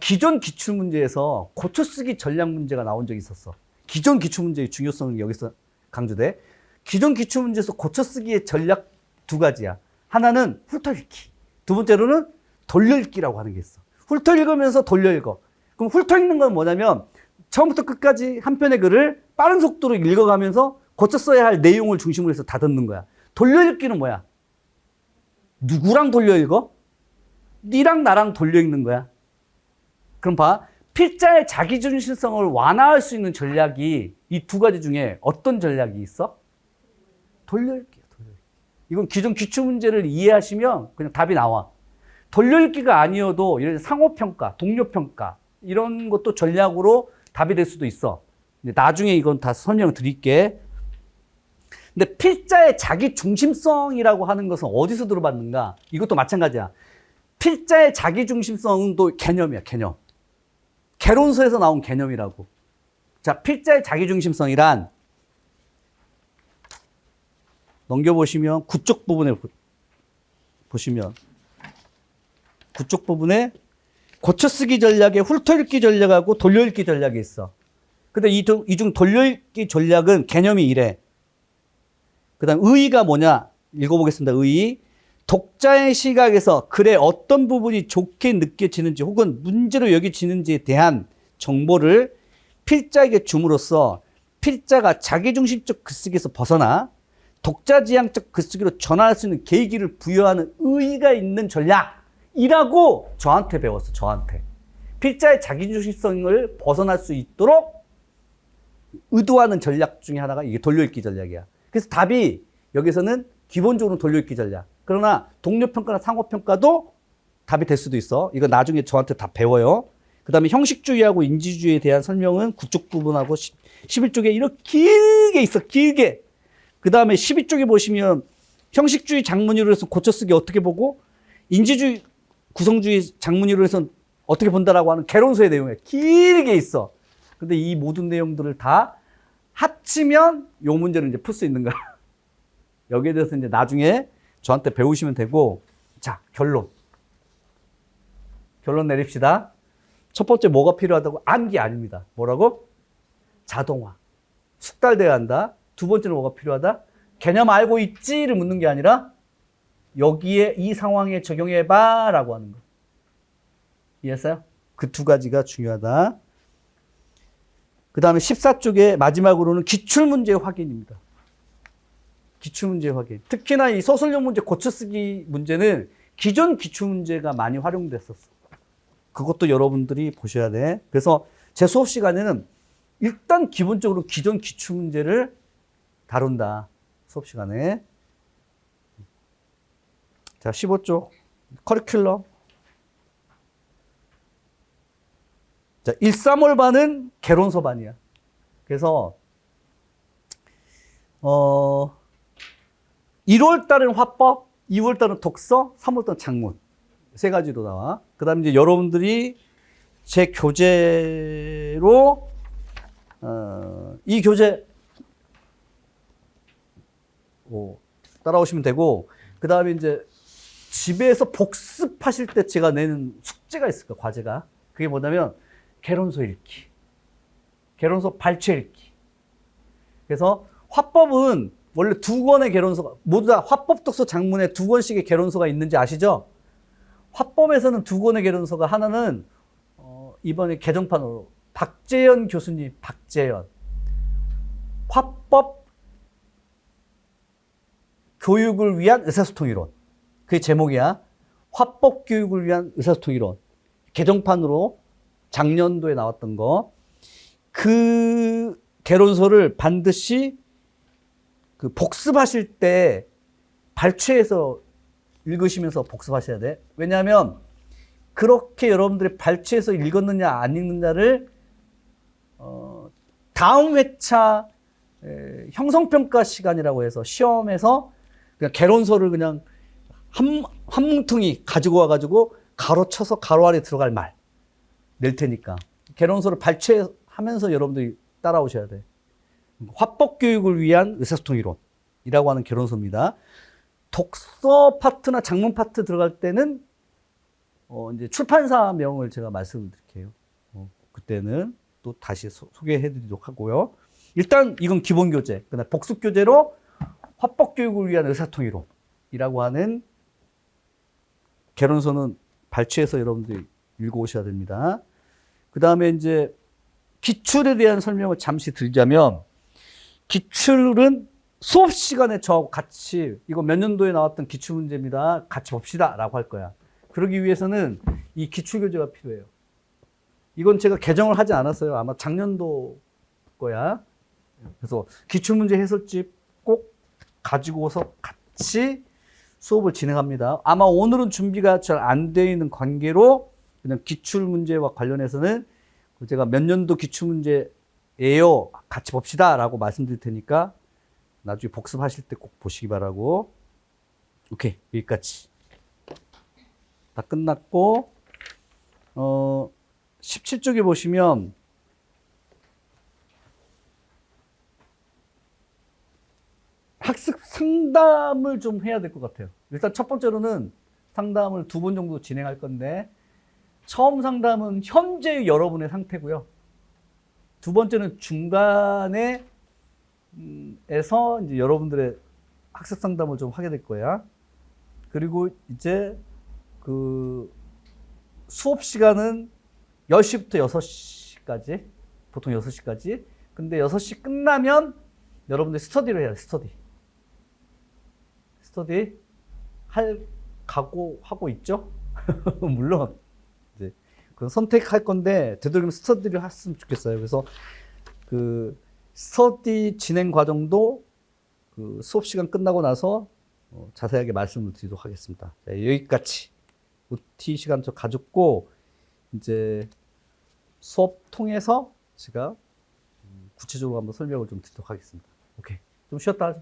Speaker 1: 기존 기출문제에서 고쳐쓰기 전략 문제가 나온 적이 있었어. 기존 기출문제의 중요성은 여기서 강조돼. 기존 기출문제에서 고쳐쓰기의 전략 두 가지야. 하나는 훑어읽기. 두 번째로는 돌려읽기라고 하는 게 있어. 훑어읽으면서 돌려읽어. 그럼 훑어읽는 건 뭐냐면 처음부터 끝까지 한 편의 글을 빠른 속도로 읽어가면서 고쳐 써야 할 내용을 중심으로 해서 다듬는 거야. 돌려읽기는 뭐야? 누구랑 돌려읽어? 니랑 나랑 돌려읽는 거야. 그럼 봐. 필자의 자기중심성을 완화할 수 있는 전략이 이 두 가지 중에 어떤 전략이 있어? 돌려읽기야. 이건 기존 기출문제를 이해하시면 그냥 답이 나와. 돌려읽기가 아니어도 이런 상호평가, 동료평가 이런 것도 전략으로 답이 될 수도 있어. 근데 나중에 이건 다 설명을 드릴게. 근데 필자의 자기중심성이라고 하는 것은 어디서 들어봤는가? 이것도 마찬가지야. 필자의 자기중심성도 개념이야, 개념. 개론서에서 나온 개념이라고. 자, 필자의 자기중심성이란 넘겨보시면 구쪽 부분에 보시면 구쪽 부분에 고쳐쓰기 전략에 훑어읽기 전략하고 돌려읽기 전략이 있어. 근데 이 중 돌려읽기 전략은 개념이 이래. 그 다음 의의가 뭐냐? 읽어보겠습니다. 의의. 독자의 시각에서 글의 어떤 부분이 좋게 느껴지는지 혹은 문제로 여겨지는지에 대한 정보를 필자에게 줌으로써 필자가 자기중심적 글쓰기에서 벗어나 독자지향적 글쓰기로 전환할 수 있는 계기를 부여하는 의의가 있는 전략이라고 저한테 배웠어. 저한테. 필자의 자기중심성을 벗어날 수 있도록 의도하는 전략 중에 하나가 이게 돌려읽기 전략이야. 그래서 답이 여기서는 기본적으로 돌려읽기 전략. 그러나 동료평가나 상호평가도 답이 될 수도 있어. 이거 나중에 저한테 다 배워요. 그 다음에 형식주의하고 인지주의에 대한 설명은 구쪽 부분하고 11쪽에 이렇게 길게 있어. 길게. 그 다음에 12쪽에 보시면 형식주의 작문이론에서 고쳐쓰기 어떻게 보고 인지주의 구성주의 작문이론에서 어떻게 본다라고 하는 개론서의 내용이 길게 있어. 근데 이 모든 내용들을 다 합치면 이 문제를 이제 풀 수 있는 거야. 여기에 대해서 이제 나중에 저한테 배우시면 되고. 자, 결론 내립시다. 첫 번째 뭐가 필요하다고? 암기 아닙니다. 뭐라고? 자동화. 숙달돼야 한다. 두 번째는 뭐가 필요하다? 개념 알고 있지를 묻는 게 아니라 여기에 이 상황에 적용해봐 라고 하는 거. 이해했어요? 그 두 가지가 중요하다. 그 다음에 14쪽에 마지막으로는 기출문제 확인입니다. 기출문제 확인. 특히나 이 서술형 문제 고쳐쓰기 문제는 기존 기출문제가 많이 활용됐었어. 그것도 여러분들이 보셔야 돼. 그래서 제 수업 시간에는 일단 기본적으로 기존 기출문제를 다룬다. 수업 시간에. 자, 15쪽. 커리큘럼. 자, 1, 3월 반은 개론서 반이야. 그래서, 1월 달은 화법, 2월 달은 독서, 3월 달은 작문. 세 가지로 나와. 그 다음에 이제 여러분들이 제 교재로 이 교재 따라오시면 되고, 그 다음에 이제 집에서 복습하실 때 제가 내는 숙제가 있을 거예요, 과제가. 그게 뭐냐면 개론서 읽기, 개론서 발췌 읽기. 그래서 화법은 원래 2권의 개론서가, 모두 다 화법 독서 장문에 2권씩의 개론서가 있는지 아시죠? 화법에서는 2권의 개론서가, 하나는 이번에 개정판으로 박재현 교수님, 박재현 화법 교육을 위한 의사소통 이론, 그게 제목이야. 화법 교육을 위한 의사소통 이론, 개정판으로 작년도에 나왔던 거. 그 개론서를 반드시 그 복습하실 때 발췌해서 읽으시면서 복습하셔야 돼. 왜냐하면 그렇게 여러분들이 발췌해서 읽었느냐 안 읽느냐를 다음 회차 형성평가 시간이라고 해서 시험에서 그냥 개론서를 그냥 한 뭉텅이 가지고 와가지고 가로 쳐서 가로 안에 들어갈 말 낼 테니까 개론서를 발췌하면서 여러분들이 따라오셔야 돼. 화법 교육을 위한 의사소통 이론이라고 하는 개론서입니다. 독서 파트나 장문 파트 들어갈 때는 이제 출판사명을 제가 말씀을 드릴게요. 그때는 또 다시 소개해 드리도록 하고요. 일단 이건 기본 교재. 그다음 복습 교재로 화법 교육을 위한 의사소통 이론이라고 하는 개론서는 발췌해서 여러분들이 읽어 오셔야 됩니다. 그다음에 이제 기출에 대한 설명을 잠시 드리자면, 기출은 수업 시간에 저하고 같이, 이거 몇 년도에 나왔던 기출 문제입니다, 같이 봅시다 라고 할 거야. 그러기 위해서는 이 기출 교재가 필요해요. 이건 제가 개정을 하지 않았어요. 아마 작년도 거야. 그래서 기출 문제 해설집 꼭 가지고서 같이 수업을 진행합니다. 아마 오늘은 준비가 잘 안 되어 있는 관계로 그냥 기출 문제와 관련해서는 제가 몇 년도 기출 문제예요, 같이 봅시다 라고 말씀드릴 테니까 나중에 복습하실 때 꼭 보시기 바라고. 오케이, 여기까지 다 끝났고, 17쪽에 보시면 학습 상담을 좀 해야 될 것 같아요. 일단 첫 번째로는 상담을 2번 정도 진행할 건데, 처음 상담은 현재 여러분의 상태고요. 2번째는 중간에 에서 이제 여러분들의 학습 상담을 좀 하게 될 거야. 그리고 이제 그 수업 시간은 10시부터 6시까지, 보통 6시까지. 근데 6시 끝나면 여러분들 스터디를 해야 돼, 스터디 할 각오하고 있죠? 물론 이제 그 선택할 건데 되도록이면 스터디를 했으면 좋겠어요. 그래서 그 스터디 진행 과정도 그 수업 시간 끝나고 나서 자세하게 말씀을 드리도록 하겠습니다. 자, 여기까지 OT 시간 좀 가졌고, 이제 수업 통해서 제가 구체적으로 한번 설명을 좀 드리도록 하겠습니다. 오케이, 좀 쉬었다 하죠.